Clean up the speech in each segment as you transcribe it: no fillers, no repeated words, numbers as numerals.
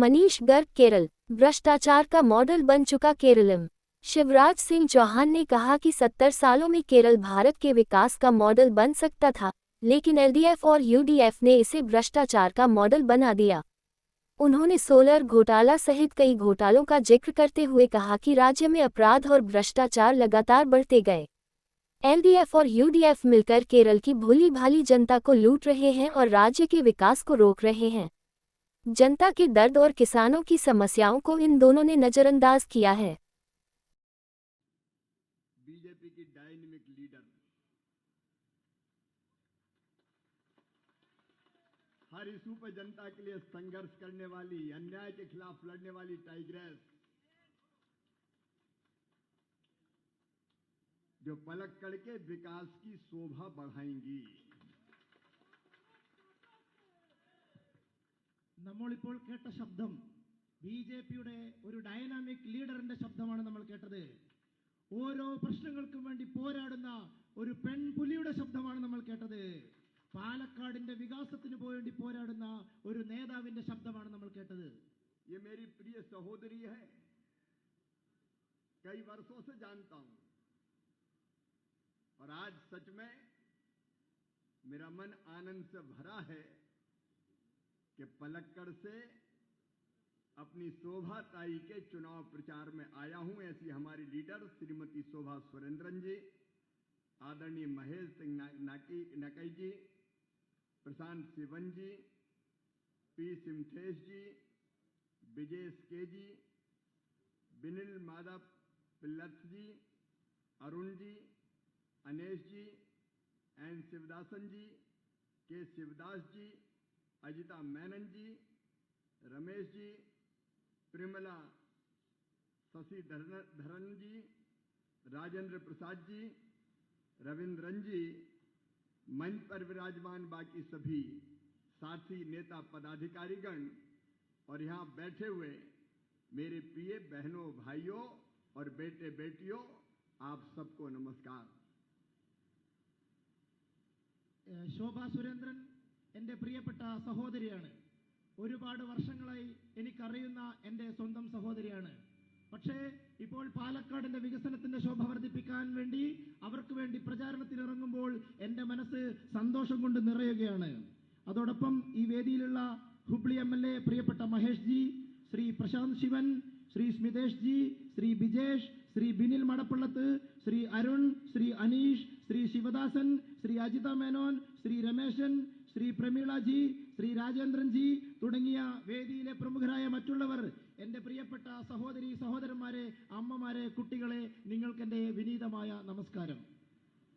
मनीष गर्ग केरल, भ्रष्टाचार का मॉडल बन चुका केरलम। शिवराज सिंह चौहान ने कहा कि 70 सालों में केरल भारत के विकास का मॉडल बन सकता था, लेकिन एलडीएफ और यूडीएफ ने इसे भ्रष्टाचार का मॉडल बना दिया। उन्होंने सोलर घोटाला सहित कई घोटालों का जिक्र करते हुए कहा कि राज्य में अपराध और भ्रष्टाचार लगातार बढ़ते गए। एलडीएफ और यूडीएफ मिलकर केरल की भोली भाली जनता को लूट रहे हैं और राज्य के विकास को रोक रहे हैं। जनता के दर्द और किसानों की समस्याओं को इन दोनों ने नजरअंदाज किया है। बीजेपी की डायनेमिक लीडर, हर इशू पर जनता के लिए संघर्ष करने वाली, अन्याय के खिलाफ लड़ने वाली टाइग्रेस, जो पलक करके विकास की शोभा बढ़ाएंगी। നമ്മളിപ്പോൾ കേട്ട ശബ്ദം ബിജെപിയുടെ ഒരു ഡൈനാമിക് ലീഡറിന്റെ ശബ്ദമാണ് നമ്മൾ കേട്ടത്. ഓരോ പ്രശ്നങ്ങൾക്കും വേണ്ടി പോരാടുന്ന ഒരു പെൺപുലിയുടെ ശബ്ദമാണ് നമ്മൾ കേട്ടത്. പാലക്കാടിന്റെ വികാസത്തിന് വേണ്ടി പോരാടുന്ന ഒരു നേതാവിന്റെ ശബ്ദമാണ് നമ്മൾ കേട്ടത്. ये मेरी प्रिय सहोदरी है, कई वर्षों से जानता हूं और आज सच में मेरा मन आनंद से भरा है कि पलक्कड़ से अपनी शोभा ताई के चुनाव प्रचार में आया हूं। ऐसी हमारी लीडर श्रीमती शोभा सुरेंद्रन जी, आदरणीय महेश सिंह नकई जी, प्रशांत शिवन जी, पी सिमथेश जी, विजेश के जी, बिनिल माधव पिल्लथ जी, अरुण जी, अनेश जी, एन शिवदासन जी, के शिवदास जी, अजिता मेनन जी, रमेश जी, प्रेमला शशिधरन जी, राजेंद्र प्रसाद जी, रविंद्रन जी, मंच पर विराजमान बाकी सभी साथी नेता पदाधिकारीगण और यहां बैठे हुए मेरे प्रिय बहनों भाइयों और बेटे बेटियों, आप सबको नमस्कार। ശോഭാ സുരേന്ദ്രൻ എൻ്റെ പ്രിയപ്പെട്ട സഹോദരിയാണ്. ഒരുപാട് വർഷങ്ങളായി എനിക്കറിയുന്ന എൻ്റെ സ്വന്തം സഹോദരിയാണ്. പക്ഷേ ഇപ്പോൾ പാലക്കാടിന്റെ വികസനത്തിന്റെ ശോഭ വർദ്ധിപ്പിക്കാൻ വേണ്ടി അവർക്ക് വേണ്ടി പ്രചാരണത്തിനിറങ്ങുമ്പോൾ എൻ്റെ മനസ്സ് സന്തോഷം കൊണ്ട് നിറയുകയാണ്. അതോടൊപ്പം ഈ വേദിയിലുള്ള ഹുബ്ലി എംഎൽഎ പ്രിയപ്പെട്ട മഹേഷ് ജി, ശ്രീ പ്രശാന്ത് ശിവൻ, ശ്രീ സ്മിതേഷ് ജി, ശ്രീ ബിജേഷ്, ശ്രീ ബിനിൽ മടപ്പള്ളത്ത്, ശ്രീ അരുൺ, ശ്രീ അനീഷ്, ശ്രീ ശിവദാസൻ, ശ്രീ അജിത മേനോൻ, ശ്രീ രമേശൻ, ശ്രീ പ്രമീള ജി, ശ്രീ രാജേന്ദ്രൻ ജി തുടങ്ങിയ വേദിയിലെ പ്രമുഖരായ മറ്റുള്ളവർ, എൻ്റെ പ്രിയപ്പെട്ട സഹോദരി സഹോദരന്മാരെ, അമ്മമാരെ, കുട്ടികളെ, നിങ്ങൾക്ക് എൻ്റെ വിനീതമായ നമസ്കാരം.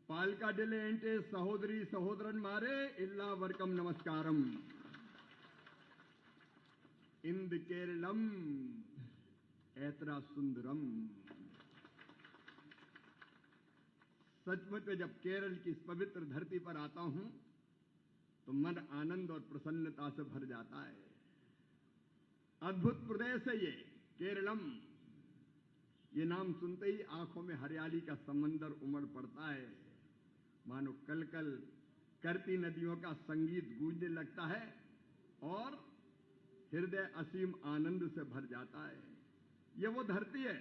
പാലക്കാടിലെ എൻ്റെ സഹോദരി സഹോദരന്മാരെ എല്ലാവർക്കും നമസ്കാരം. ഇന്ത് കേരളം एतरा सुंदरम। सचमुच में जब केरल की इस पवित्र धरती पर आता हूं तो मन आनंद और प्रसन्नता से भर जाता है। अद्भुत प्रदेश है ये केरलम। ये नाम सुनते ही आंखों में हरियाली का समंदर उमड़ पड़ता है, मानो कलकल करती नदियों का संगीत गूंजने लगता है और हृदय असीम आनंद से भर जाता है। ये वो धरती है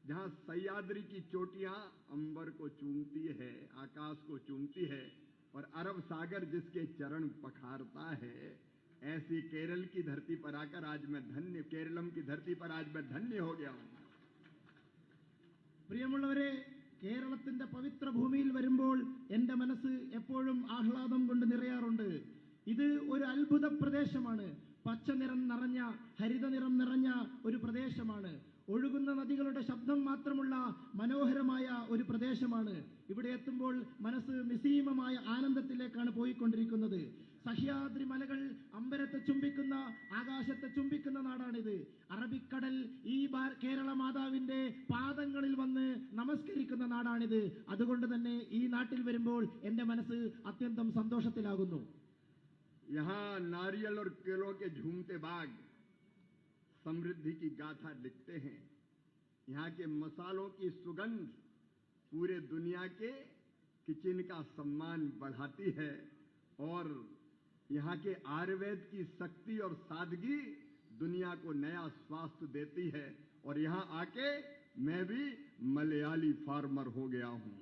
जहां सह्याद्री की चोटियां अंबर को चूमती है, आकाश को चूमती है और अरब सागर जिसके चरण पखारता है। ऐसी केरल की धरती पर आकर आज मैं धन्य, केरलम की धरती पर आज मैं धन्य हो गया हूं। പ്രിയമുള്ളവരെ, കേരളത്തിന്റെ പവിത്ര ഭൂമിയിൽ വരുമ്പോൾ എൻ്റെ മനസ്സ് എപ്പോഴും ആഹ്ലാദം കൊണ്ട് നിറയാറുണ്ട്. ഇത് ഒരു അത്ഭുത പ്രദേശമാണ്. പച്ച നിറം നിറഞ്ഞ, ഹരിത നിറം നിറഞ്ഞ ഒരു പ്രദേശമാണ്. ഒഴുകുന്ന നദികളുടെ ശബ്ദം മാത്രമുള്ള മനോഹരമായ ഒരു പ്രദേശമാണ്. ഇവിടെ എത്തുമ്പോൾ മനസ്സ് നിസീമമായ ആനന്ദത്തിലേക്കാണ് പോയിക്കൊണ്ടിരിക്കുന്നത്. സഹ്യാദ്രി മലകൾ അമ്പരത്തെ ചുംബിക്കുന്ന, ആകാശത്തെ ചുംബിക്കുന്ന നാടാണിത്. അറബിക്കടൽ ഈ കേരള മാതാവിന്റെ പാദങ്ങളിൽ വന്ന് നമസ്കരിക്കുന്ന നാടാണിത്. അതുകൊണ്ട് തന്നെ ഈ നാട്ടിൽ വരുമ്പോൾ എൻ്റെ മനസ്സ് അത്യന്തം സന്തോഷത്തിലാകുന്നു. यहां नारियल और केलों के झूमते बाग समृद्धि की गाथा लिखते हैं। यहां के मसालों की सुगंध पूरे दुनिया के किचन का सम्मान बढ़ाती है और यहाँ के आयुर्वेद की शक्ति और सादगी दुनिया को नया स्वास्थ्य देती है और यहाँ आके मैं भी मलयाली फार्मर हो गया हूं।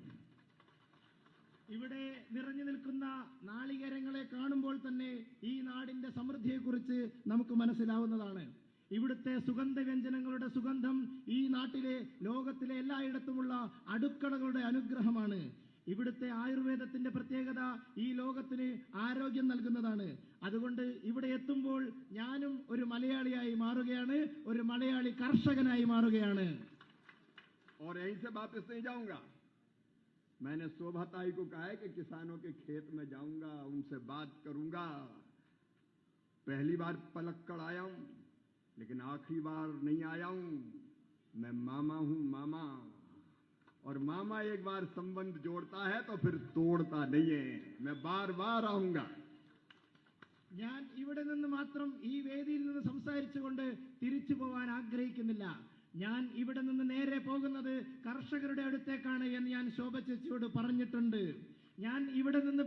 ഇവിടെ നിറഞ്ഞു നിൽക്കുന്ന നാളികേരങ്ങളെ കാണുമ്പോൾ തന്നെ ഈ നാടിന്റെ സമൃദ്ധിയെക്കുറിച്ച് നമുക്ക് മനസ്സിലാവുന്നതാണ്. ഇവിടുത്തെ സുഗന്ധവ്യഞ്ജനങ്ങളുടെ സുഗന്ധം ഈ നാട്ടിലെ ലോകത്തിലെ എല്ലായിടത്തുമുള്ള അടുക്കളകളുടെ അനുഗ്രഹമാണ്. ഇവിടുത്തെ ആയുർവേദത്തിന്റെ പ്രത്യേകത ഈ ലോകത്തിന് ആരോഗ്യം നൽകുന്നതാണ്. അതുകൊണ്ട് ഇവിടെ എത്തുമ്പോൾ ഞാനും ഒരു മലയാളിയായി മാറുകയാണ്, ഒരു മലയാളി കർഷകനായി മാറുകയാണ്. और यहीं से वापस नहीं जाऊंगा। मैंने शोभा ताई को कहा है कि किसानों के खेत में जाऊंगा, उनसे बात करूंगा। पहली बार पलक्कड़ आया हूं, लेकिन आखिरी बार नहीं आया हूं। मैं मामा हूं, मामा, और मामा एक बार संबंध जोड़ता है तो फिर तोड़ता नहीं है। मैं बार बार आऊंगा। ഞാൻ ഇവിടെ നിന്ന് മാത്രം ഈ വേദിയിൽ നിന്ന് സംസാരിച്ചുകൊണ്ട് തിരിച്ചു പോകാൻ ആഗ്രഹിക്കുന്നില്ല. ഞാൻ ഇവിടെ നിന്ന് നേരെ പോകുന്നത് കർഷകരുടെ അടുത്തേക്കാണ് എന്ന് ഞാൻ ശോഭ ചേച്ചിയോട് പറഞ്ഞിട്ടുണ്ട്. ഞാൻ ഇവിടെ നിന്ന്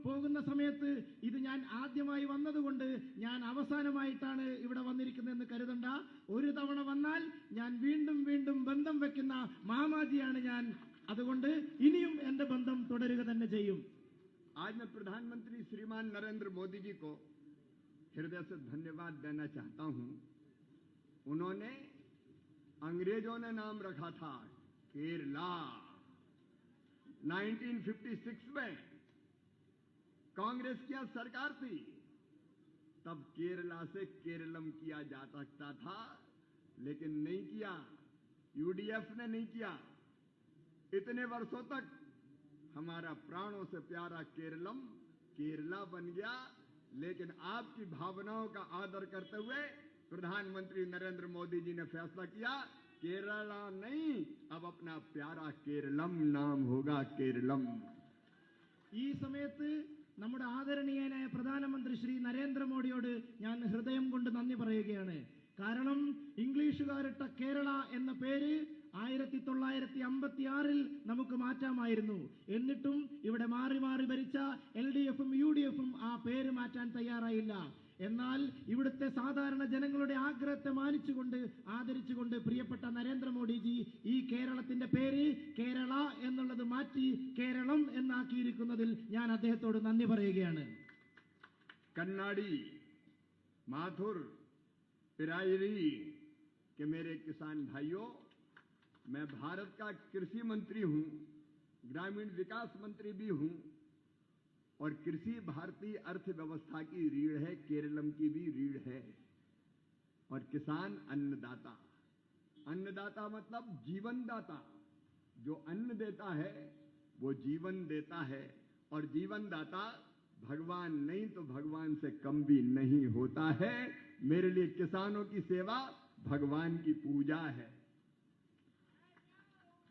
പോകുന്ന സമയത്ത് ഇത് ഞാൻ ആദ്യമായി വന്നതുകൊണ്ട് ഞാൻ അവസാനമായിട്ടാണ് ഇവിടെ വന്നിരിക്കുന്നതെന്ന് കരുതണ്ട. ഒരു തവണ വന്നാൽ ഞാൻ വീണ്ടും വീണ്ടും ബന്ധം വെക്കുന്ന മാമാജിയാണ് ഞാൻ. അതുകൊണ്ട് ഇനിയും എന്റെ ബന്ധം തുടരുക തന്നെ ചെയ്യും. आज मैं प्रधानमंत्री श्रीमान नरेंद्र मोदी जी को हृदय से धन्यवाद देना चाहता हूं। उन्होंने, अंग्रेजों ने नाम रखा था केरला। 1956 में कांग्रेस की सरकार थी, तब केरला से केरलम किया जा सकता था, लेकिन नहीं किया। यूडीएफ ने नहीं किया। इतने वर्षों तक हमारा प्राणों से प्यारा केरलम केरला बन गया। लेकिन आपकी भावनाओं का आदर करते हुए प्रधानमंत्री नरेंद्र मोदी जी ने फैसला किया, केरला नहीं, अब अपना प्यारा केरलम नाम होगा, केरलम। ഈ സമയത്ത് നമ്മുടെ ആദരണീയനായ പ്രധാനമന്ത്രി ശ്രീ നരേന്ദ്രമോദിയോട് ഞാൻ ഹൃദയം കൊണ്ട് നന്ദി പറയുകയാണ്. കാരണം ഇംഗ്ലീഷുകാരിട്ട കേരള എന്ന പേര് 1956 നമുക്ക് മാറ്റാമായിരുന്നു. എന്നിട്ടും ഇവിടെ മാറി മാറി ഭരിച്ച LDFും UDFും ആ പേര് മാറ്റാൻ തയ്യാറായില്ല. എന്നാൽ ഇവിടുത്തെ സാധാരണ ജനങ്ങളുടെ ആഗ്രഹത്തെ മാനിച്ചുകൊണ്ട് ആദരിച്ചുകൊണ്ട് പ്രിയപ്പെട്ട നരേന്ദ്രമോദിജി ഈ കേരളത്തിന്റെ പേര് കേരള എന്നുള്ളത് മാറ്റി കേരളം എന്നാക്കിയിരിക്കുന്നതിൽ ഞാൻ അദ്ദേഹത്തോട് നന്ദി പറയുകയാണ്. कन्नाडी, माथुर, पिरायरी के मेरे किसान भाइयों, मैं भारत का कृषि मंत्री हूं, ग्रामीण विकास मंत्री भी हूं, और कृषि भारतीय अर्थव्यवस्था की रीढ़ है, केरलम की भी रीढ़ है। और किसान अन्नदाता, अन्नदाता मतलब जीवनदाता। जो अन्न देता है वो जीवन देता है, और जीवनदाता भगवान नहीं तो भगवान से कम भी नहीं होता है। मेरे लिए किसानों की सेवा भगवान की पूजा है।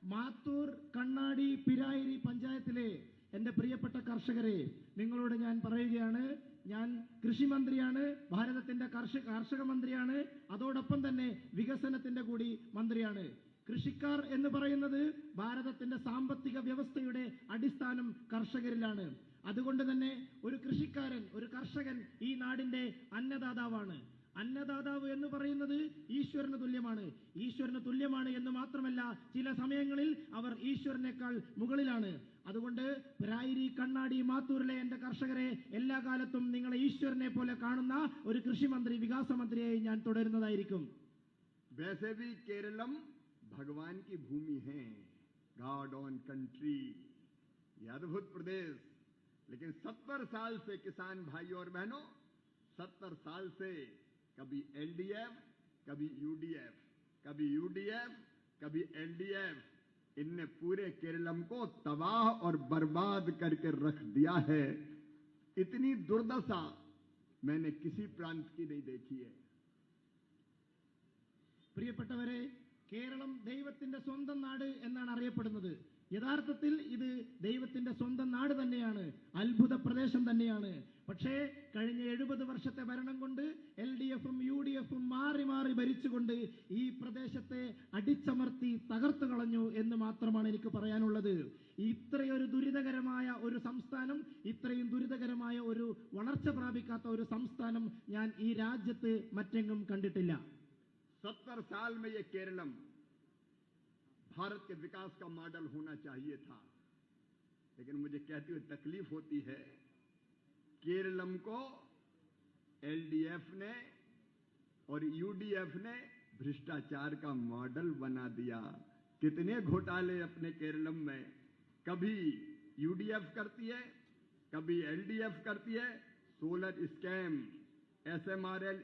മാത്തൂർ, കണ്ണാടി, പിരായിരി പഞ്ചായത്തിലെ എന്റെ പ്രിയപ്പെട്ട കർഷകരെ, നിങ്ങളോട് ഞാൻ പറയുകയാണ്, ഞാൻ കൃഷിമന്ത്രിയാണ്, ഭാരതത്തിന്റെ കാർഷിക മന്ത്രിയാണ്, അതോടൊപ്പം തന്നെ വികസനത്തിന്റെ കൂടി മന്ത്രിയാണ്. കൃഷിക്കാർ എന്ന് പറയുന്നത് ഭാരതത്തിന്റെ സാമ്പത്തിക വ്യവസ്ഥയുടെ അടിസ്ഥാനം കർഷകരിലാണ്. അതുകൊണ്ട് തന്നെ ഒരു കൃഷിക്കാരൻ, ഒരു കർഷകൻ ഈ നാടിന്റെ അന്നദാതാവാണ്. അന്നദാതാവ് എന്ന് പറയുന്നത് ഈശ്വരന് തുല്യമാണ്. ഈശ്വരന് തുല്യമാണ് എന്ന് മാത്രമല്ല, ചില സമയങ്ങളിൽ അവർ ഈശ്വരനേക്കാൾ മുകളിലാണ്. അതുകൊണ്ട് പിരായിരി, കണ്ണാടി, മാത്തൂരിലെ എന്റെ കർഷകരെ, എല്ലാ കാലത്തും നിങ്ങളെ ഈശ്വരനെ പോലെ കാണുന്ന ഒരു കൃഷിമന്ത്രി, വികാസ മന്ത്രിയായി ഞാൻ തുടരുന്നതായിരിക്കും. वैसे भी केरलम भगवान की भूमि है, गॉड ऑन कंट्री, यह अद्भुत प्रदेश। लेकिन 70 साल से किसान भाइयों और बहनों, 70 साल से कभी LDF, कभी UDF, कभी UDF, कभी LDF, इनने पूरे केरलम को तबाह और बर्बाद करके रख दिया है। इतनी दुर्दशा मैंने किसी प्रांत की नहीं देखी है। പ്രിയപ്പെട്ടവരെ, കേരളം ദൈവത്തിന്റെ സ്വന്തം നാട് എന്നാണ് അറിയപ്പെടുന്നത്. യഥാർത്ഥത്തിൽ ഇത് ദൈവത്തിന്റെ സ്വന്തം നാട് തന്നെയാണ്. അത്ഭുത പ്രദേശം തന്നെയാണ്. പക്ഷേ കഴിഞ്ഞ 70 വർഷത്തെ ഭരണം കൊണ്ട് LDFും UDFും മാറി മാറി ഭരിച്ചുകൊണ്ട് ഈ പ്രദേശത്തെ അടിച്ചമർത്തി തകർത്തു കളഞ്ഞു എന്ന് മാത്രമാണ് എനിക്ക് പറയാനുള്ളത്. ഇത്രയൊരു ദുരിതകരമായ ഒരു സംസ്ഥാനം, ഇത്രയും ദുരിതകരമായ ഒരു വളർച്ച പ്രാപിക്കാത്ത ഒരു സംസ്ഥാനം ഞാൻ ഈ രാജ്യത്ത് മറ്റെങ്ങും കണ്ടിട്ടില്ല. 70 साल में ये केरलम भारत के विकास का मॉडल होना चाहिए था, लेकिन मुझे कहते हुए तकलीफ होती है, केरलम को LDF ने और UDF ने भ्रष्टाचार का मॉडल बना दिया. कितने घोटाले अपने केरलम में, कभी UDF करती है, कभी LDF करती है. सोलर स्कैम, SMRL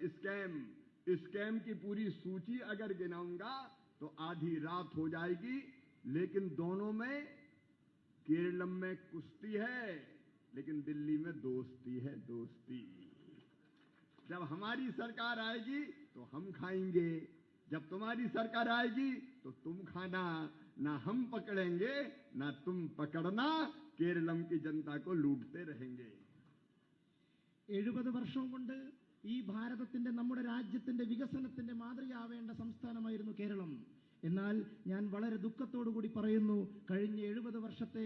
स्कैम की पूरी सूची अगर गिनाऊंगा तो आधी रात हो जाएगी. लेकिन दोनों में, केरलम में कुश्ती है, लेकिन दिल्ली में दोस्ती है, दोस्ती. जब हमारी सरकार आएगी तो हम खाएंगे, जब तुम्हारी सरकार आएगी तो तुम खाना. ना हम पकड़ेंगे ना तुम पकड़ना, केरलम की जनता को लूटते रहेंगे. 70 വർഷം കൊണ്ട് ഈ ഭാരതത്തിന്റെ, നമ്മുടെ രാജ്യത്തിന്റെ വികസനത്തിന്റെ മാതൃകയാവേണ്ട സംസ്ഥാനമായിരുന്നു കേരളം. എന്നാൽ ഞാൻ വളരെ ദുഃഖത്തോടു കൂടി പറയുന്നു, കഴിഞ്ഞ 70 വർഷത്തെ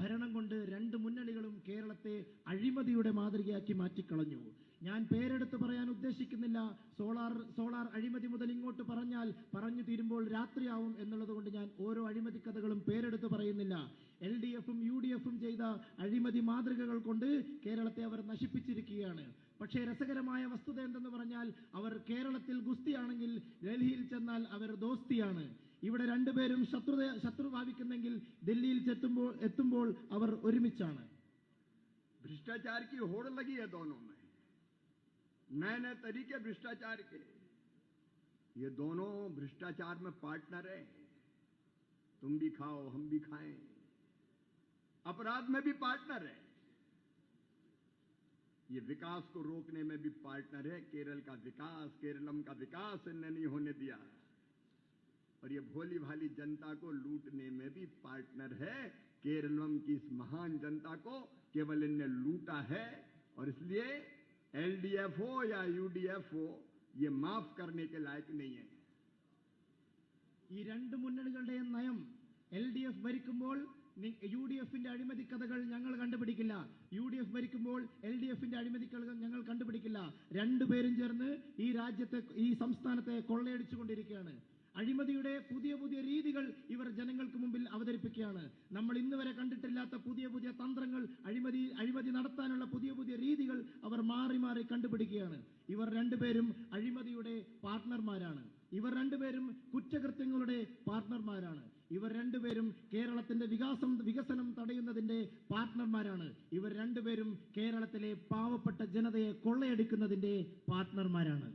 ഭരണം കൊണ്ട് രണ്ട് മുന്നണികളും കേരളത്തെ അഴിമതിയുടെ മാതൃകയാക്കി മാറ്റിക്കളഞ്ഞു. ഞാൻ പേരെടുത്ത് പറയാൻ ഉദ്ദേശിക്കുന്നില്ല. സോളാർ അഴിമതി മുതൽ ഇങ്ങോട്ട് പറഞ്ഞാൽ പറഞ്ഞു തീരുമ്പോൾ രാത്രിയാവും എന്നുള്ളത് കൊണ്ട് ഞാൻ ഓരോ അഴിമതി കഥകളും പേരെടുത്ത് പറയുന്നില്ല. LDFും UDFും ചെയ്ത അഴിമതി മാതൃകകൾ കൊണ്ട് കേരളത്തെ അവർ നശിപ്പിച്ചിരിക്കുകയാണ്. പക്ഷേ രസകരമായ വസ്തുത എന്തെന്ന് പറഞ്ഞാൽ, അവർ കേരളത്തിൽ ഗുസ്തിയാണെങ്കിൽ ഡൽഹിയിൽ ചെന്നാൽ അവർ ദോസ്തിയാണ്. ഇവിടെ രണ്ടുപേരും ശത്രു ഭാവിക്കുന്നെങ്കിൽ ദില്ലിയിൽ എത്തുമ്പോൾ അവർ ഒരുമിച്ചാണ്. भ्रष्टाचार की होड़ लगी है दोनों में, नए नए तरीके भ्रष्टाचार के. ये दोनों भ्रष्टाचार में पार्टनर है. तुम भी खाओ हम भी खाएं. अपराध में भी पार्टनर है, ये विकास को रोकने में भी पार्टनर है. केरल का विकास, केरलम का विकास इन्हें नहीं होने दिया, और ये भोली भाली जनता को लूटने में भी पार्टनर है. केरलम की इस महान जनता को केवल इनने लूटा है, और इसलिए LDF हो या UDF हो, ये माफ करने के लायक नहीं है. ഈ രണ്ട് മുന്നണികളുടെയും നയം, LDF ഭരിക്കുമ്പോൾ UDFന്റെ അഴിമതി കഥകൾ ഞങ്ങൾ കണ്ടുപിടിക്കില്ല, UDF ഭരിക്കുമ്പോൾ LDFന്റെ അഴിമതി കഥകൾ ഞങ്ങൾ കണ്ടുപിടിക്കില്ല. രണ്ടുപേരും ചേർന്ന് ഈ രാജ്യത്തെ, ഈ സംസ്ഥാനത്തെ കൊള്ളയടിച്ചുകൊണ്ടിരിക്കുകയാണ്. അഴിമതിയുടെ പുതിയ പുതിയ രീതികൾ ഇവർ ജനങ്ങൾക്ക് മുമ്പിൽ അവതരിപ്പിക്കുകയാണ്. നമ്മൾ ഇന്ന് വരെ കണ്ടിട്ടില്ലാത്ത പുതിയ പുതിയ തന്ത്രങ്ങൾ, അഴിമതി നടത്താനുള്ള പുതിയ പുതിയ രീതികൾ അവർ മാറി മാറി കണ്ടുപിടിക്കുകയാണ്. ഇവർ രണ്ടുപേരും അഴിമതിയുടെ പാർട്ട്ണർമാരാണ്. ഇവർ രണ്ടുപേരും കുറ്റകൃത്യങ്ങളുടെ പാർട്ട്ണർമാരാണ്. ഇവർ രണ്ടുപേരും കേരളത്തിന്റെ വികസനം തടയുന്നതിന്റെ പാർട്ട്ണർമാരാണ്. ഇവർ രണ്ടുപേരും കേരളത്തിലെ പാവപ്പെട്ട ജനതയെ കൊള്ളയടിക്കുന്നതിന്റെ പാർട്ട്ണർമാരാണ്.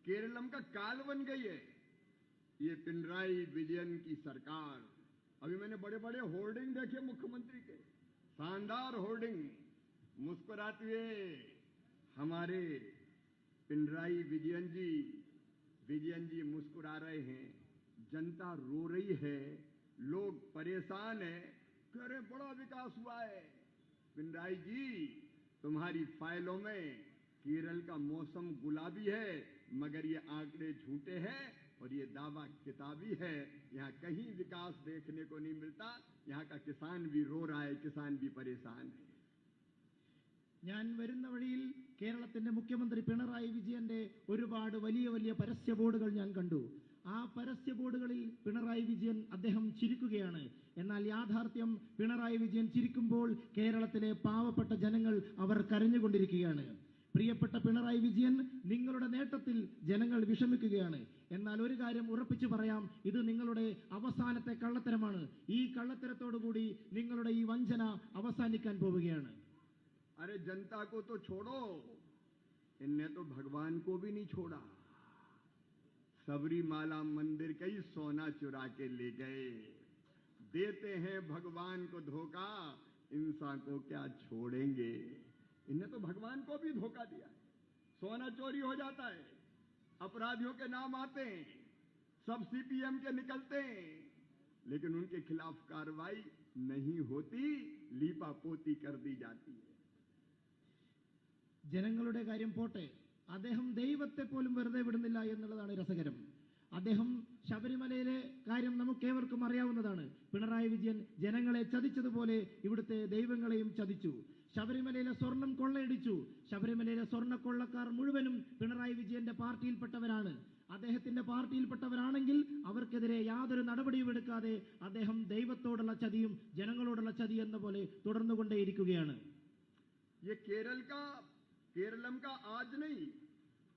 केरलम का काल बन गई है ये पिनराई विजयन की सरकार. अभी मैंने बड़े बड़े होर्डिंग देखे मुख्यमंत्री के, शानदार होर्डिंग. मुस्कुराते हुए हमारे पिनराई विजयन जी मुस्कुरा रहे हैं. जनता रो रही है, लोग परेशान है, कह रहे बड़ा विकास हुआ है. पिनराई जी, तुम्हारी फाइलों में केरल का मौसम गुलाबी है, मगर ये आंकड़े झूठे हैं और ये दावा किताबी है. यहाँ कहीं विकास देखने को नहीं मिलता. यहाँ का किसान भी रो रहा है, किसान भी परेशान है. ഞാൻ വരുന്ന വഴിയിൽ കേരളത്തിന്റെ മുഖ്യമന്ത്രി പിണറായി വിജയന്റെ ഒരുപാട് വലിയ വലിയ പരസ്യ ബോർഡുകൾ ഞാൻ കണ്ടു. ആ പരസ്യ ബോർഡുകളിൽ പിണറായി വിജയൻ അദ്ദേഹം ചിരിക്കുകയാണ്. എന്നാൽ യാഥാർത്ഥ്യം, പിണറായി വിജയൻ ചിരിക്കുമ്പോൾ കേരളത്തിലെ പാവപ്പെട്ട ജനങ്ങൾ അവർ കരഞ്ഞുകൊണ്ടിരിക്കുകയാണ്. പ്രിയപ്പെട്ട പിണറായി വിജയൻ, നിങ്ങളുടെ നേട്ടത്തിൽ ജനങ്ങൾ വിഷമിക്കുകയാണ്. എന്നാൽ ഒരു കാര്യം ഉറപ്പിച്ചു പറയാം, ഇത് നിങ്ങളുടെ അവസാനത്തെ കള്ളത്തരമാണ്. ഈ കള്ളത്തരത്തോടുകൂടി നിങ്ങളുടെ ഈ വഞ്ചന അവസാനിക്കാൻ പോവുകയാണ്. अरे जनता को तो छोड़ो, इनने तो भगवान को भी नहीं छोड़ा. सबरीमाला मंदिर का ही सोना चुरा के ले गए. देते हैं भगवान को धोखा, इंसान को क्या छोड़ेंगे. इन्हें तो भगवान को भी धोखा दिया. सोना चोरी हो जाता है, अपराधियों के नाम आते हैं, सब CPM के निकलते हैं, लेकिन उनके खिलाफ कार्रवाई नहीं होती. लीपापोती कर दी जाती है। ജനങ്ങളുടെ കാര്യം പോട്ടെ, അദ്ദേഹം ദൈവത്തെ പോലും വെറുതെ വിടുന്നില്ല എന്നുള്ളതാണ് രസകരം. അദ്ദേഹം ശബരിമലയിലെ കാര്യം നമുക്കേവർക്കും അറിയാവുന്നതാണ്. പിണറായി വിജയൻ ജനങ്ങളെ ചതിച്ചതുപോലെ ഇവിടുത്തെ ദൈവങ്ങളെയും ചതിച്ചു. ശബരിമലയിലെ സ്വർണം കൊള്ളയടിച്ചു. ശബരിമലയിലെ സ്വർണ്ണ കൊള്ളക്കാർ മുഴുവനും പിണറായി വിജയന്റെ പാർട്ടിയിൽപ്പെട്ടവരാണ്. അദ്ദേഹത്തിന്റെ പാർട്ടിയിൽപ്പെട്ടവരാണെങ്കിൽ അവർക്കെതിരെ യാതൊരു നടപടിയും എടുക്കാതെ അദ്ദേഹം ദൈവത്തോടുള്ള ചതിയും ജനങ്ങളോടുള്ള ചതി എന്ന പോലെ തുടർന്നുകൊണ്ടേയിരിക്കുകയാണ്. केरलम का आज नहीं,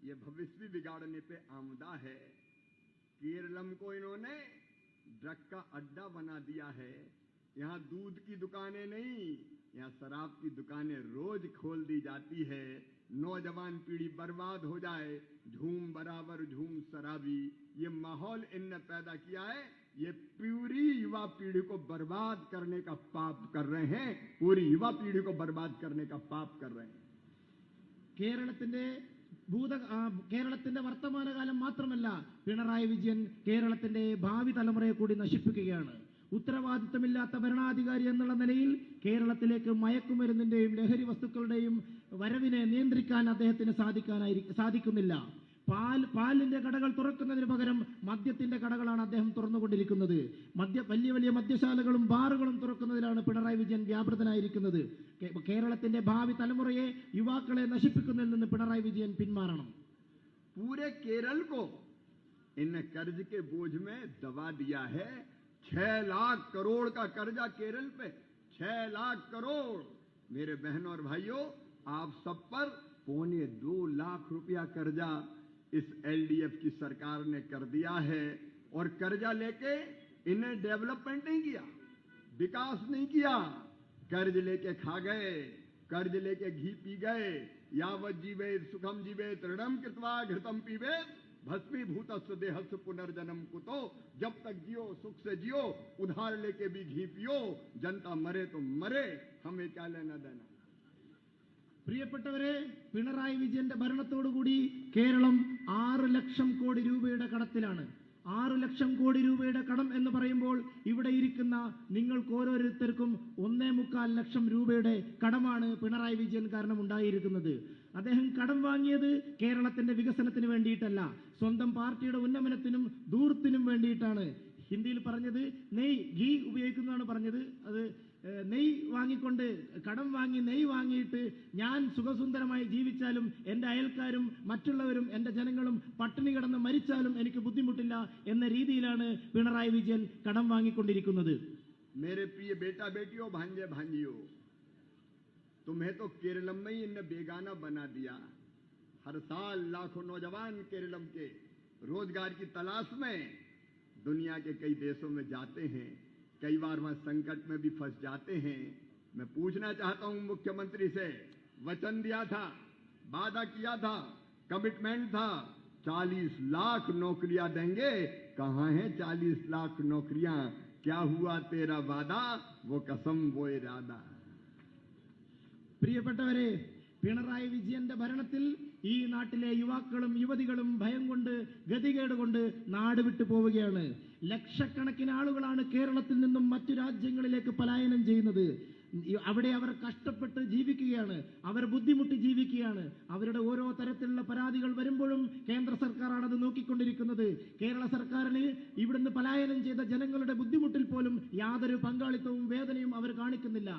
ये भविष्य बिगाड़ने पे आमदा है। केरलम को इन्होंने ड्रग का अड्डा बना दिया है। यहाँ दूध की दुकानें नहीं, यहाँ शराब की दुकानें रोज खोल दी जाती है। नौजवान पीढ़ी बर्बाद हो जाए, झूम बराबर झूम शराबी, ये माहौल इनने पैदा किया है। ये पूरी युवा पीढ़ी को बर्बाद करने का पाप कर रहे हैं, पूरी युवा पीढ़ी को बर्बाद करने का पाप कर रहे हैं। കേരളത്തിന്റെ വർത്തമാനകാലം മാത്രമല്ല, പിണറായി വിജയൻ കേരളത്തിന്റെ ഭാവി തലമുറയെ കൂടി നശിപ്പിക്കുകയാണ്. ഉത്തരവാദിത്തമില്ലാത്ത ഭരണാധികാരി എന്നുള്ള നിലയിൽ കേരളത്തിലേക്ക് മയക്കുമരുന്നിന്റെയും ലഹരി വസ്തുക്കളുടെയും വരവിനെ നിയന്ത്രിക്കാൻ അദ്ദേഹത്തിന് സാധിക്കുന്നില്ല. പാലിന്റെ കടകൾ തുറക്കുന്നതിന് പകരം മദ്യത്തിന്റെ കടകളാണ് അദ്ദേഹം തുറന്നുകൊണ്ടിരിക്കുന്നത്. വലിയ വലിയ മദ്യശാലകളും ബാറുകളും തുറക്കുന്നതിലാണ് പിണറായി വിജയൻ വ്യാപൃതനായിരിക്കുന്നത്. കേരളത്തിന്റെ ഭാവി തലമുറയെ, യുവാക്കളെ നശിപ്പിക്കുന്നതിൽ നിന്ന് പിണറായി വിജയൻ പിന്മാറണം. पूरे केरल को इन कर्ज के बोझ में दबा दिया है। 6 लाख करोड़ का कर्जा केरल पे, 6 लाख करोड़। मेरे बहनों और भाइयों, आप सब पर 2.25 लाख रुपया कर्जा इस एलडीएफ की सरकार ने कर दिया है। और कर्जा लेके इन्हें डेवलपमेंट नहीं किया, विकास नहीं किया, कर्ज लेके खा गए, कर्ज लेके घी पी गए। यावत जीवे सुखम जीवे तृणम कृत्वा घृतम पीवे भस्मीभूतस्य देहस्य पुनर्जन्म कुतो। जब तक जियो सुख से जियो, उधार लेके भी घी पियो। जनता मरे तो मरे, हमें क्या लेना देना। പ്രിയപ്പെട്ടവരെ, പിണറായി വിജയന്റെ ഭരണത്തോടുകൂടി കേരളം 6 ലക്ഷം കോടി രൂപയുടെ കടത്തിലാണ്. 6 ലക്ഷം കോടി രൂപയുടെ കടം എന്ന് പറയുമ്പോൾ ഇവിടെ ഇരിക്കുന്ന നിങ്ങൾക്ക് ഓരോരുത്തർക്കും 1.25 ലക്ഷം രൂപയുടെ കടമാണ് പിണറായി വിജയൻ കാരണം ഉണ്ടായിരിക്കുന്നത്. അദ്ദേഹം കടം വാങ്ങിയത് കേരളത്തിന്റെ വികസനത്തിന് വേണ്ടിയിട്ടല്ല, സ്വന്തം പാർട്ടിയുടെ ഉന്നമനത്തിനും ധൂർത്തിനും വേണ്ടിയിട്ടാണ്. ഹിന്ദിയിൽ പറഞ്ഞത് നെയ്, ഘീ ഉപയോഗിക്കുന്നതാണ് പറഞ്ഞത്. അത് നെയ് വാങ്ങിക്കൊണ്ട്, കടം വാങ്ങി നെയ് വാങ്ങിയിട്ട് ഞാൻ സുഖസുന്ദരമായി ജീവിച്ചാലും എൻ്റെ അയൽക്കാരും മറ്റുള്ളവരും എൻ്റെ ജനങ്ങളും പട്ടിണി കിടന്ന് മരിച്ചാലും എനിക്ക് ബുദ്ധിമുട്ടില്ല എന്ന രീതിയിലാണ് പിണറായി വിജയൻ കടം വാങ്ങിക്കൊണ്ടിരിക്കുന്നത്. मेरे प्रिय बेटा बेटियों, भांजे भांजियों, तुम्हें तो केरलम में ही इन्हें बेगाना बना दिया। हर साल लाखों नौजवान केरलम के रोजगार की तलाश में दुनिया के कई देशों में जाते हैं, कई बार वहां संकट में भी फंस जाते हैं। मैं पूछना चाहता हूं मुख्यमंत्री से, वचन दिया था, वादा किया था, कमिटमेंट था, 40 लाख नौकरियां देंगे। कहां हैं 40 लाख नौकरियां? क्या हुआ तेरा वादा, वो कसम वो इरादा। പ്രിയപ്പെട്ടവരെ, പിണറായി വിജയന്റെ ഭരണത്തിൽ ഈ നാട്ടിലെ യുവാക്കളും യുവതികളും ഭയം കൊണ്ട്, ഗതികേട് കൊണ്ട് നാട് വിട്ടു പോവുകയാണ്. ലക്ഷക്കണക്കിന് ആളുകളാണ് കേരളത്തിൽ നിന്നും മറ്റു രാജ്യങ്ങളിലേക്ക് പലായനം ചെയ്യുന്നത്. അവിടെ അവർ കഷ്ടപ്പെട്ട് ജീവിക്കുകയാണ്, അവർ ബുദ്ധിമുട്ടി ജീവിക്കുകയാണ്. അവരുടെ ഓരോ തരത്തിലുള്ള പരാതികൾ വരുമ്പോഴും കേന്ദ്ര സർക്കാരാണ് അത് നോക്കിക്കൊണ്ടിരിക്കുന്നത്. കേരള സർക്കാരിന് ഇവിടുന്ന് പലായനം ചെയ്ത ജനങ്ങളുടെ ബുദ്ധിമുട്ടിൽ പോലും യാതൊരു പങ്കാളിത്തവും വേദനയും അവർ കാണിക്കുന്നില്ല.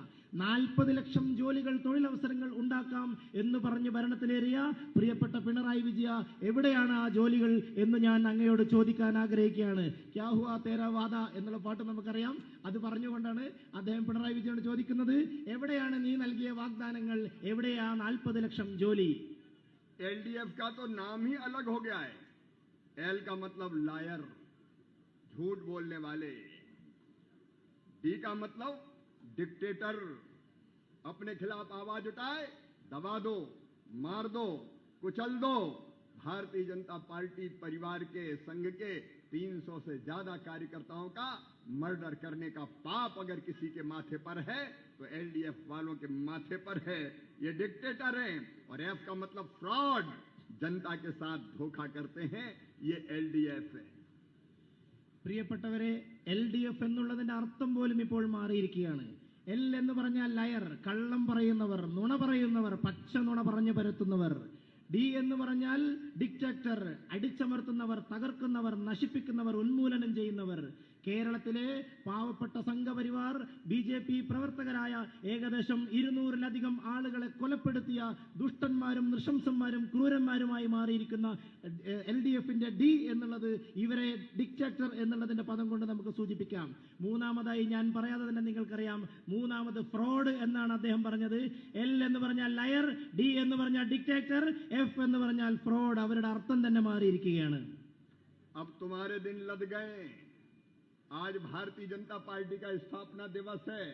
40 ലക്ഷം ജോലികൾ, തൊഴിലവസരങ്ങൾ ഉണ്ടാക്കാം എന്ന് പറഞ്ഞ് ഭരണത്തിലേറിയ പ്രിയപ്പെട്ട പിണറായി വിജയ, എവിടെയാണ് ആ ജോലികൾ എന്ന് ഞാൻ അങ്ങയോട് ചോദിക്കാൻ ആഗ്രഹിക്കുകയാണ്. ക്യാ ഹുവാ തേരാ വാദ എന്നുള്ള പാട്ട് നമുക്കറിയാം. അത് പറഞ്ഞുകൊണ്ടാണ് അദ്ദേഹം പിണറായി വിജയനോട് ചോദിക്കുന്നത്, എവിടെയാണ് നീ നൽകിയ വാഗ്ദാനങ്ങൾ, എവിടെയാ 40 ലക്ഷം ജോലി? एलडीएफ का तो नाम ही अलग हो गया है। एल का मतलब लायर, झूठ बोलने वाले। डी का मतलब डिक्टेटर, अपने खिलाफ आवाज उठाए दबा दो, मार दो, कुचल दो। भारतीय जनता पार्टी परिवार के, संघ के 300 से ज्यादा कार्यकर्ताओं का मर्डर करने का पाप अगर किसी के माथे पर है तो एलडीएफ वालों के माथे पर है। ये डिक्टेटर हैं। और एफ का मतलब फ्रॉड, जनता के साथ धोखा करते हैं, ये एलडीएफ है। പ്രിയപ്പെട്ടവരെ, LDF എന്നുള്ളതിന്റെ അർത്ഥം പോലും ഇപ്പോൾ മാറിയിരിക്കുകയാണ്. എൽ എന്ന് പറഞ്ഞാൽ ലയർ, കള്ളം പറയുന്നവർ, നുണ പറയുന്നവർ, പച്ച നുണ പറഞ്ഞു പരത്തുന്നവർ. ഡി എന്ന് പറഞ്ഞാൽ ഡിക്റ്റേറ്റർ, അടിച്ചമർത്തുന്നവർ, തകർക്കുന്നവർ, നശിപ്പിക്കുന്നവർ, ഉന്മൂലനം ചെയ്യുന്നവർ. കേരളത്തിലെ പാവപ്പെട്ട സംഘപരിവാർ BJP പ്രവർത്തകരായ ഏകദേശം 200-ലധികം ആളുകളെ കൊലപ്പെടുത്തിയ ദുഷ്ടന്മാരും നൃശംസന്മാരും ക്രൂരന്മാരുമായി മാറിയിരിക്കുന്ന LDFന്റെ ഡി എന്നുള്ളത് ഇവരെ ഡിക്റ്റേറ്റർ എന്നുള്ളതിന്റെ പദം കൊണ്ട് നമുക്ക് സൂചിപ്പിക്കാം. മൂന്നാമതായി ഞാൻ പറയാതെ തന്നെ നിങ്ങൾക്കറിയാം, മൂന്നാമത് ഫ്രോഡ് എന്നാണ് അദ്ദേഹം പറഞ്ഞത്. എൽ എന്ന് പറഞ്ഞാൽ ലയർ, ഡി എന്ന് പറഞ്ഞാൽ ഡിക്റ്റേറ്റർ, എഫ് എന്ന് പറഞ്ഞാൽ ഫ്രോഡ്. അവരുടെ അർത്ഥം തന്നെ മാറിയിരിക്കുകയാണ്. अब तुम्हारे दिन लद गए। आज भारतीय जनता पार्टी का स्थापना दिवस है।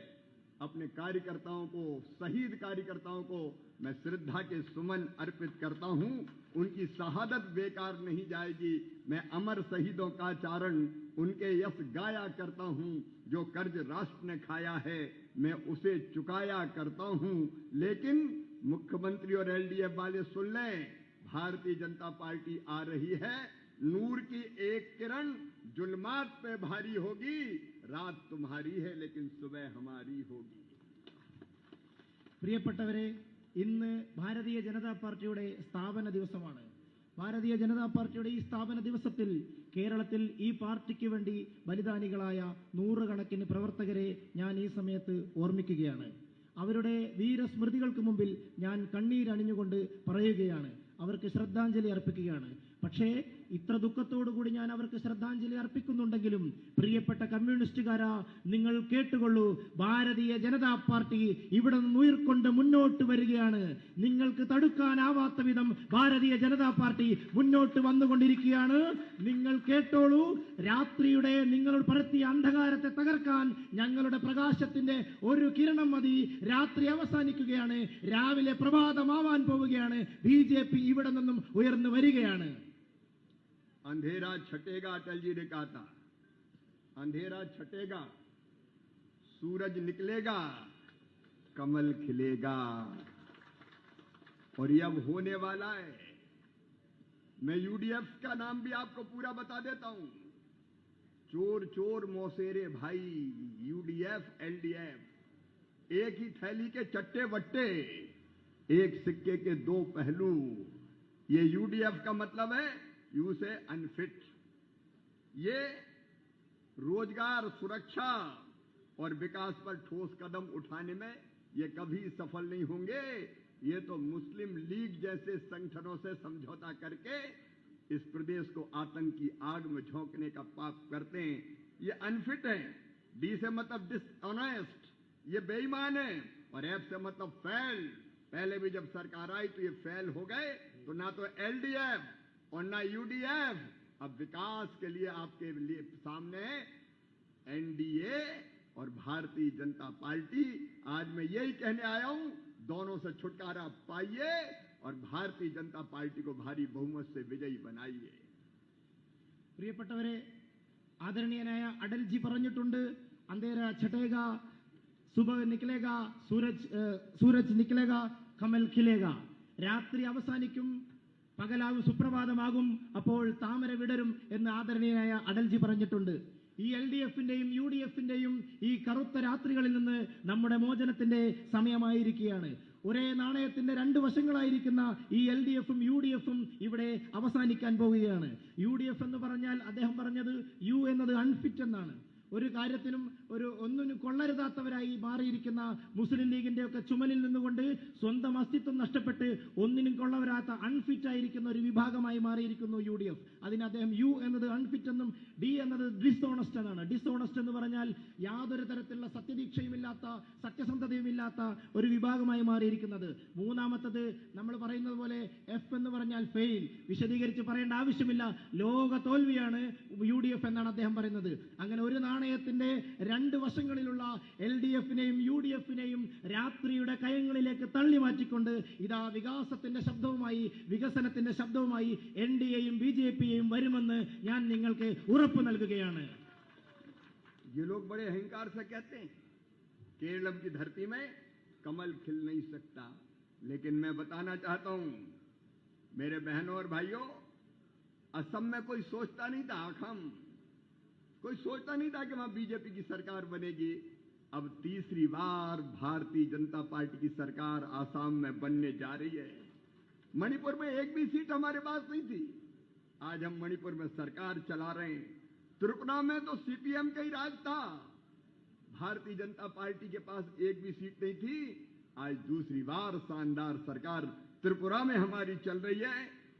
अपने कार्यकर्ताओं को, शहीद कार्यकर्ताओं को मैं श्रद्धा के सुमन अर्पित करता हूं। उनकी शहादत बेकार नहीं जाएगी। मैं अमर शहीदों का चारण, उनके यश गाया करता हूं। जो कर्ज राष्ट्र ने खाया है मैं उसे चुकाया करता हूं। लेकिन मुख्यमंत्री और LDF वाले सुन लें, भारतीय जनता पार्टी आ रही है। नूर की एक किरण जुल्मात पे भारी होगी। रात तुम्हारी है लेकिन सुबह हमारी होगी। പ്രിയപ്പെട്ടവരെ, ഇന്ന് ഭാരതീയ ജനതാ പാർട്ടിയുടെ സ്ഥാപന ദിവസമാണ്. ഭാരതീയ ജനതാ പാർട്ടിയുടെ ഈ സ്ഥാപന ദിവസത്തിൽ കേരളത്തിൽ ഈ പാർട്ടിക്ക് വേണ്ടി ബലിദാനികളായ നൂറുകണക്കിന് പ്രവർത്തകരെ ഞാൻ ഈ സമയത്ത് ഓർമ്മിക്കുകയാണ്. അവരുടെ വീരസ്മൃതികൾക്ക് മുമ്പിൽ ഞാൻ കണ്ണീരണിഞ്ഞുകൊണ്ട് പറയുകയാണ്, അവർക്ക് ശ്രദ്ധാഞ്ജലി അർപ്പിക്കുകയാണ്. പക്ഷേ ഇത്ര ദുഃഖത്തോടുകൂടി ഞാൻ അവർക്ക് ശ്രദ്ധാഞ്ജലി അർപ്പിക്കുന്നുണ്ടെങ്കിലും പ്രിയപ്പെട്ട കമ്മ്യൂണിസ്റ്റുകാരാ, നിങ്ങൾ കേട്ടുകൊള്ളൂ, ഭാരതീയ ജനതാ പാർട്ടി ഇവിടെ നിന്ന് ഉയർക്കൊണ്ട് മുന്നോട്ട് വരികയാണ്. നിങ്ങൾക്ക് തടുക്കാനാവാത്ത വിധം ഭാരതീയ ജനതാ പാർട്ടി മുന്നോട്ട് വന്നുകൊണ്ടിരിക്കുകയാണ്. നിങ്ങൾ കേട്ടോളൂ, രാത്രിയുടെ നിങ്ങളോട് പരത്തിയ അന്ധകാരത്തെ തകർക്കാൻ ഞങ്ങളുടെ പ്രകാശത്തിന്റെ ഒരു കിരണം മതി. രാത്രി അവസാനിക്കുകയാണ്, രാവിലെ പ്രഭാതമാവാൻ പോവുകയാണ്. BJP ഇവിടെ നിന്നും ഉയർന്നു വരികയാണ്. अंधेरा छटेगा, अटल जी ने कहा था, अंधेरा छटेगा, सूरज निकलेगा, कमल खिलेगा। और ये अब होने वाला है। मैं UDF का नाम भी आपको पूरा बता देता हूं। चोर चोर मौसेरे भाई, UDF LDF एक ही थैली के चट्टे बट्टे, एक सिक्के के दो पहलू। ये UDF का मतलब है यू से अनफिट। ये रोजगार, सुरक्षा और विकास पर ठोस कदम उठाने में ये कभी सफल नहीं होंगे। ये तो मुस्लिम लीग जैसे संगठनों से समझौता करके इस प्रदेश को आतंक की आग में झोंकने का पाप करते हैं। ये अनफिट है। डी से मतलब डिसऑनेस्ट, ये बेईमान है। और एफ से मतलब फेल। पहले भी जब सरकार आई तो ये फेल हो गए। तो ना तो LDF और ना UDF। अब विकास के लिए आपके लिए सामने NDA और भारतीय जनता पार्टी। आज मैं यही कहने आया हूं, दोनों से छुटकारा पाइए और भारतीय जनता पार्टी को भारी बहुमत से विजयी बनाइए। പ്രിയപ്പെട്ടവരെ, ആദരണീയനായ അടൽജി പറഞ്ഞിട്ടുണ്ട്, അന്ധേര ഛട്ടേഗ, സുബഹ് നിക്കലേഗ, സൂരജ് നിക്കലേഗ, കമൽ ഖിലേഗ. രാത്രി അവസാനിക്കും, പകലാവും, സുപ്രഭാതമാകും, അപ്പോൾ താമര വിടരും എന്ന് ആദരണീയനായ അടൽജി പറഞ്ഞിട്ടുണ്ട്. ഈ LDFന്റെയും UDFന്റെയും ഈ കറുത്ത രാത്രികളിൽ നിന്ന് നമ്മുടെ മോചനത്തിന്റെ സമയമായിരിക്കുകയാണ്. ഒരേ നാണയത്തിന്റെ രണ്ട് വശങ്ങളായിരിക്കുന്ന ഈ LDFും UDFും ഇവിടെ അവസാനിക്കാൻ പോവുകയാണ്. UDF എന്ന് പറഞ്ഞാൽ അദ്ദേഹം പറഞ്ഞത് U എന്നത് അൺഫിറ്റ് എന്നാണ്. ഒരു കാര്യത്തിനും ഒന്നിനും കൊള്ളരുതാത്തവരായി മാറിയിരിക്കുന്ന മുസ്ലിം ലീഗിന്റെ ഒക്കെ ചുമലിൽ നിന്നുകൊണ്ട് സ്വന്തം അസ്തിത്വം നഷ്ടപ്പെട്ട് ഒന്നിനും കൊള്ളവരാത്ത അൺഫിറ്റ് ആയിരിക്കുന്ന ഒരു വിഭാഗമായി മാറിയിരിക്കുന്നു UDF. അതിന് അദ്ദേഹം U എന്നത് അൺഫിറ്റ് എന്നും D എന്നത് ഡിസോണസ്റ്റ് എന്നാണ്. ഡിസോണസ്റ്റ് എന്ന് പറഞ്ഞാൽ യാതൊരു തരത്തിലുള്ള സത്യദീക്ഷയുമില്ലാത്ത, സത്യസന്ധതയുമില്ലാത്ത ഒരു വിഭാഗമായി മാറിയിരിക്കുന്നത്. മൂന്നാമത്തത് നമ്മൾ പറയുന്നത് പോലെ F എന്ന് പറഞ്ഞാൽ ഫെയിൽ. വിശദീകരിച്ച് പറയേണ്ട ആവശ്യമില്ല, ലോക തോൽവിയാണ് UDF എന്നാണ് അദ്ദേഹം പറയുന്നത്. അങ്ങനെ ഒരു നാണയത്തിന്റെ രണ്ട് വശങ്ങളിലുള്ള LDFനെയും UDFനെയും രാത്രിയുടെ കയങ്ങളിലേക്ക് തള്ളി മാറ്റിക്കൊണ്ട് ഇതാ വികാസത്തിന്റെ ശബ്ദവുമായി, വികസനത്തിന്റെ ശബ്ദവുമായി NDAയും BJPയും വരുമെന്ന് ഞാൻ നിങ്ങൾക്ക് ഉറപ്പ് നൽകുകയാണ്. ये लोग बड़े अहंकार से कहते हैं केरलम की धरती में कमल खिल नहीं सकता। लेकिन मैं बताना चाहता हूं मेरे बहनों और भाइयों, असम में कोई सोचता नहीं था, कोई सोचता नहीं था कि वहां BJP की सरकार बनेगी। अब तीसरी बार भारतीय जनता पार्टी की सरकार आसाम में बनने जा रही है। मणिपुर में एक भी सीट हमारे पास नहीं थी, आज हम मणिपुर में सरकार चला रहे हैं। त्रिपुरा में तो सीपीएम का ही राज था, भारतीय जनता पार्टी के पास एक भी सीट नहीं थी। आज दूसरी बार शानदार सरकार त्रिपुरा में हमारी चल रही है।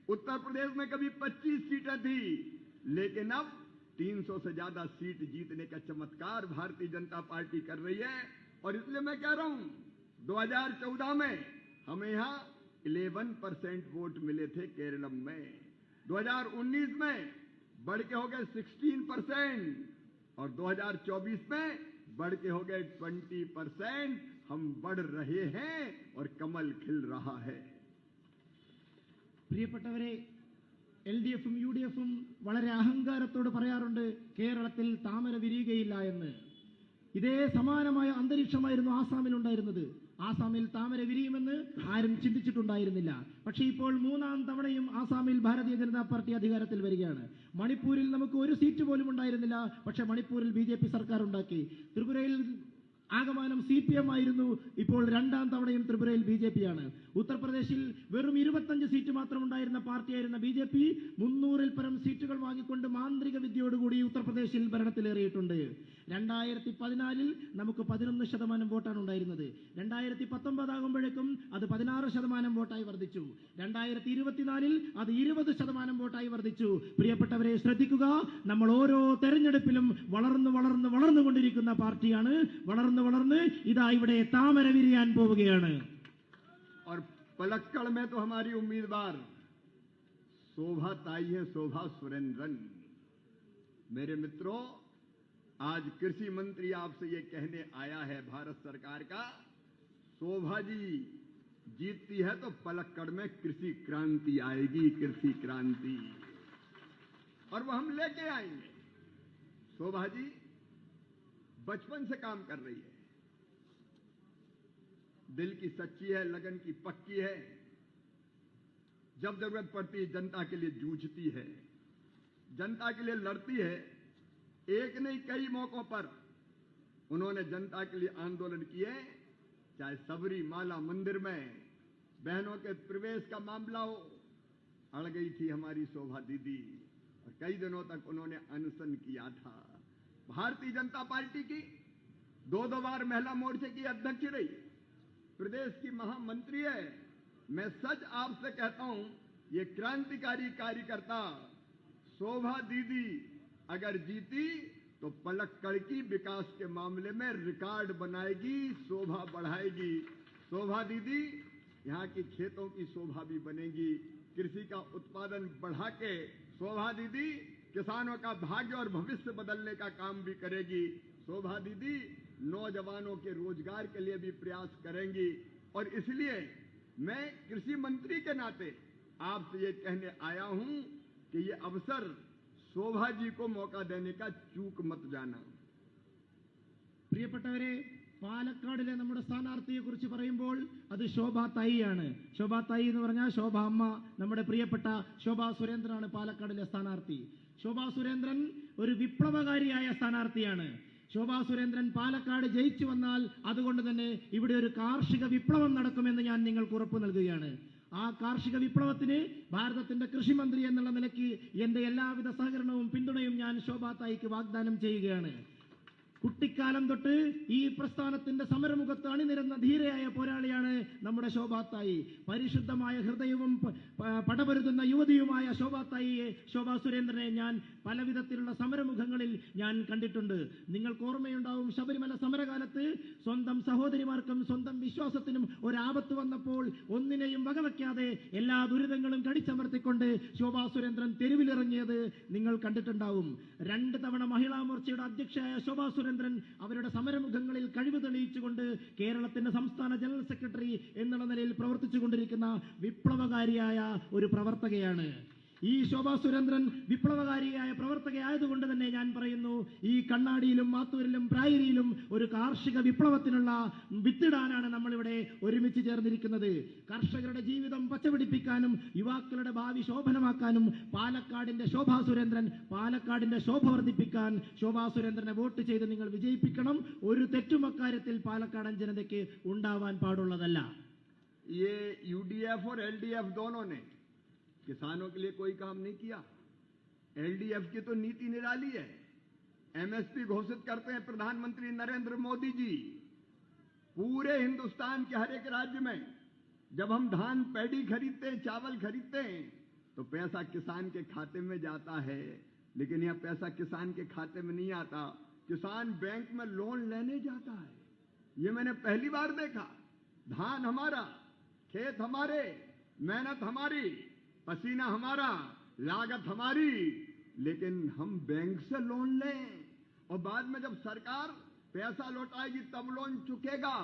उत्तर प्रदेश में कभी 25 सीटें थी, लेकिन अब 300 से ज्यादा सीट जीतने का चमत्कार भारतीय जनता पार्टी कर रही है। और इसलिए मैं कह रहा हूं, 2014 में हमें यहां 11% वोट मिले थे केरलम में, 2019 में बढ़ के हो गए 16% और 2024 में बढ़ के हो गए 20%। हम बढ़ रहे हैं और कमल खिल रहा है। പ്രിയപ്പെട്ടവരെ, LDF-ഉം UDF-ഉം വളരെ അഹങ്കാരത്തോട് പറയാറുണ്ട് കേരളത്തിൽ താമര വിരിയുകയില്ല എന്ന്. ഇതേ സമാനമായ അന്തരീക്ഷമായിരുന്നു ആസാമിലുണ്ടായിരുന്നത്. ആസാമിൽ താമര വിരിയുമെന്ന് ആരും ചിന്തിച്ചിട്ടുണ്ടായിരുന്നില്ല. പക്ഷേ ഇപ്പോൾ മൂന്നാം തവണയും ആസാമിൽ ഭാരതീയ ജനതാ പാർട്ടി അധികാരത്തിൽ വരികയാണ്. മണിപ്പൂരിൽ നമുക്ക് ഒരു സീറ്റ് പോലും ഉണ്ടായിരുന്നില്ല, പക്ഷേ മണിപ്പൂരിൽ BJP സർക്കാർ ഉണ്ടാക്കി. ത്രിപുരയിൽ ആകമാനം CPM ആയിരുന്നു, ഇപ്പോൾ രണ്ടാം തവണയും ത്രിപുരയിൽ BJP ആണ്. ഉത്തർപ്രദേശിൽ വെറും 25 സീറ്റ് മാത്രം ഉണ്ടായിരുന്ന പാർട്ടിയായിരുന്ന BJP 300-ൽ പരം സീറ്റുകൾ വാങ്ങിക്കൊണ്ട് മാന്ത്രിക വിദ്യയോടുകൂടി ഉത്തർപ്രദേശിൽ ഭരണത്തിലേറിയിട്ടുണ്ട്. 2014-ൽ നമുക്ക് 11% വോട്ടാണ് ഉണ്ടായിരുന്നത്. 2019 ആകുമ്പോഴേക്കും അത് 16% വോട്ടായി വർദ്ധിച്ചു. 2024-ൽ അത് 20% വോട്ടായി വർദ്ധിച്ചു. പ്രിയപ്പെട്ടവരെ ശ്രദ്ധിക്കുക, നമ്മൾ ഓരോ തെരഞ്ഞെടുപ്പിലും വളർന്നുകൊണ്ടിരിക്കുന്ന പാർട്ടിയാണ്. വളർന്ന് ഇതാ ഇവിടെ താമര വിരിയാൻ പോവുകയാണ്. और पलक्कड़ में तो हमारी उम्मीदवार शोभा ताई है, शोभा सुरेंद्रन। मेरे मित्रों, आज कृषि मंत्री आपसे ये कहने आया है भारत सरकार का, शोभा जी जीतती है तो पलक्कड़ में कृषि क्रांति आएगी, कृषि क्रांति, और वो हम लेके आएंगे। शोभा जी बचपन से काम कर रही है, दिल की सच्ची है, लगन की पक्की है, जब जरूरत पड़ती है जनता के लिए जूझती है, जनता के लिए लड़ती है। एक नहीं कई मौकों पर उन्होंने जनता के लिए आंदोलन किए, चाहे सबरीमाला मंदिर में बहनों के प्रवेश का मामला हो, अड़ गई थी हमारी शोभा दीदी और कई दिनों तक उन्होंने अनशन किया था। भारतीय जनता पार्टी की 2 बार महिला मोर्चे की अध्यक्ष रही, प्रदेश की महामंत्री है। मैं सच आपसे कहता हूं, ये क्रांतिकारी कार्यकर्ता शोभा दीदी अगर जीती तो पलक्कड़ की विकास के मामले में रिकॉर्ड बनाएगी, शोभा बढ़ाएगी। शोभा दीदी यहां की खेतों की शोभा भी बनेगी, कृषि का उत्पादन बढ़ा के शोभा दीदी किसानों का भाग्य और भविष्य बदलने का काम भी करेगी। शोभा दीदी नौजवानों के रोजगार के लिए भी प्रयास करेंगी। और इसलिए मैं कृषि मंत्री के नाते आपसे ये कहने आया हूं कि ये अवसर शोभा जी को मौका देने का चूक मत जाना। പ്രിയപ്പെട്ടവരെ, പാലക്കാടിലെ നമ്മുടെ സ്ഥാനാർത്ഥിയെ കുറിച്ച് പറയുമ്പോൾ അത് ശോഭാ തായിയാണ്. ശോഭാ തായി എന്ന് പറഞ്ഞാൽ ശോഭ അമ്മ, നമ്മുടെ പ്രിയപ്പെട്ട ശോഭാ സുരേന്ദ്രനാണ് പാലക്കാടിലെ സ്ഥാനാർത്ഥി. ശോഭാ സുരേന്ദ്രൻ ഒരു വിപ്ലവകാരിയായ സ്ഥാനാർത്ഥിയാണ്. ശോഭാ സുരേന്ദ്രൻ പാലക്കാട് ജയിച്ചു വന്നാൽ അതുകൊണ്ട് തന്നെ ഇവിടെ ഒരു കാർഷിക വിപ്ലവം നടക്കുമെന്ന് ഞാൻ നിങ്ങൾക്ക് ഉറപ്പു നൽകുകയാണ്. ആ കാർഷിക വിപ്ലവത്തിന് ഭാരതത്തിന്റെ കൃഷിമന്ത്രി എന്നുള്ള നിലയ്ക്ക് എന്റെ എല്ലാവിധ സഹകരണവും പിന്തുണയും ഞാൻ ശോഭാ തായിക്ക് വാഗ്ദാനം ചെയ്യുകയാണ്. കുട്ടിക്കാലം തൊട്ട് ഈ പ്രസ്ഥാനത്തിന്റെ സമരമുഖത്ത് അണിനിരന്ന ധീരയായ പോരാളിയാണ് നമ്മുടെ ശോഭാ തായി. പരിശുദ്ധമായ ഹൃദയവും പടപൊരുതുന്ന യുവതിയുമായ ശോഭാ തായിയെ, ശോഭാ സുരേന്ദ്രനെ ഞാൻ പലവിധത്തിലുള്ള സമരമുഖങ്ങളിൽ ഞാൻ കണ്ടിട്ടുണ്ട്. നിങ്ങൾക്ക് ഓർമ്മയുണ്ടാവും, ശബരിമല സമരകാലത്ത് സ്വന്തം സഹോദരിമാർക്കും സ്വന്തം വിശ്വാസത്തിനും ഒരാപത്ത് വന്നപ്പോൾ ഒന്നിനെയും വകവയ്ക്കാതെ എല്ലാ ദുരിതങ്ങളും കടിച്ചമർത്തിക്കൊണ്ട് ശോഭാ സുരേന്ദ്രൻ തെരുവിലിറങ്ങിയത് നിങ്ങൾ കണ്ടിട്ടുണ്ടാവും. 2 തവണ മഹിളാ മോർച്ചയുടെ അധ്യക്ഷയായ ശോഭാ സുരേന്ദ്രൻ അവരുടെ സമരമുഖങ്ങളിൽ കഴിവ് തെളിയിച്ചുകൊണ്ട് കേരളത്തിന്റെ സംസ്ഥാന ജനറൽ സെക്രട്ടറി എന്നുള്ള നിലയിൽ പ്രവർത്തിച്ചുകൊണ്ടിരിക്കുന്ന വിപ്ലവകാരിയായ ഒരു പ്രവർത്തകയാണ്. ഈ ശോഭാ സുരേന്ദ്രൻ വിപ്ലവകാരിയായ പ്രവർത്തകയായതുകൊണ്ട് തന്നെ ഞാൻ പറയുന്നു, ഈ കണ്ണാടിയിലും മാത്തൂരിലും പ്രായരിയിലും ഒരു കാർഷിക വിപ്ലവത്തിനുള്ള വിത്തിടാനാണ് നമ്മളിവിടെ ഒരുമിച്ച് ചേർന്നിരിക്കുന്നത്. കർഷകരുടെ ജീവിതം പച്ചപിടിപ്പിക്കാനും യുവാക്കളുടെ ഭാവി ശോഭനമാക്കാനും പാലക്കാടിന്റെ ശോഭാ സുരേന്ദ്രൻ, പാലക്കാടിന്റെ ശോഭ വർദ്ധിപ്പിക്കാൻ ശോഭാ സുരേന്ദ്രനെ വോട്ട് ചെയ്ത് നിങ്ങൾ വിജയിപ്പിക്കണം. ഒരു തെറ്റും അക്കാര്യത്തിൽ പാലക്കാടൻ ജനതയ്ക്ക് ഉണ്ടാവാൻ പാടുള്ളതല്ല. ये यूडीएफ और एलडीएफ दोनों ने किसानों के लिए कोई काम नहीं किया। एलडीएफ की तो नीति निराली है। एमएसपी घोषित करते हैं प्रधानमंत्री नरेंद्र मोदी जी। पूरे हिंदुस्तान के हर एक राज्य में जब हम धान पैडी खरीदते हैं, चावल खरीदते हैं, तो पैसा किसान के खाते में जाता है। लेकिन यह पैसा किसान के खाते में नहीं आता, किसान बैंक में लोन लेने जाता है। ये मैंने पहली बार देखा। धान हमारा, खेत हमारे, मेहनत हमारी, पसीना हमारा, लागत हमारी, लेकिन हम बैंक से लोन लें और बाद में जब सरकार पैसा लौटाएगी तब लोन चुकेगा,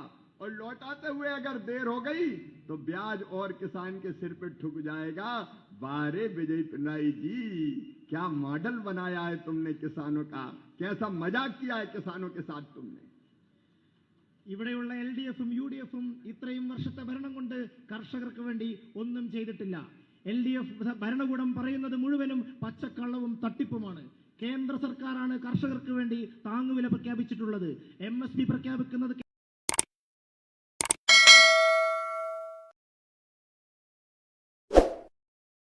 और लौटाते हुए अगर देर हो गई तो ब्याज और किसान के सिर पे ठुक जाएगा। बारे विजय पिनाई जी, क्या मॉडल बनाया है तुमने किसानों का, कैसा मजाक किया है किसानों के साथ तुमने। ഇവിടെയുള്ള LDF-ഉം UDF-ഉം ഇത്രയും വർഷത്തെ ഭരണം കൊണ്ട് കർഷകർക്ക് വേണ്ടി ഒന്നും ചെയ്തിട്ടില്ല. LDF ഭരണകൂടം പറയുന്നത് മുഴുവനും പച്ചക്കള്ളവും തട്ടിപ്പുമാണ്. കേന്ദ്ര സർക്കാരാണ് കർഷകർക്ക് വേണ്ടി താങ്ങുവില പ്രഖ്യാപിച്ചിട്ടുള്ളത്. MSP പ്രഖ്യാപിക്കുന്നത്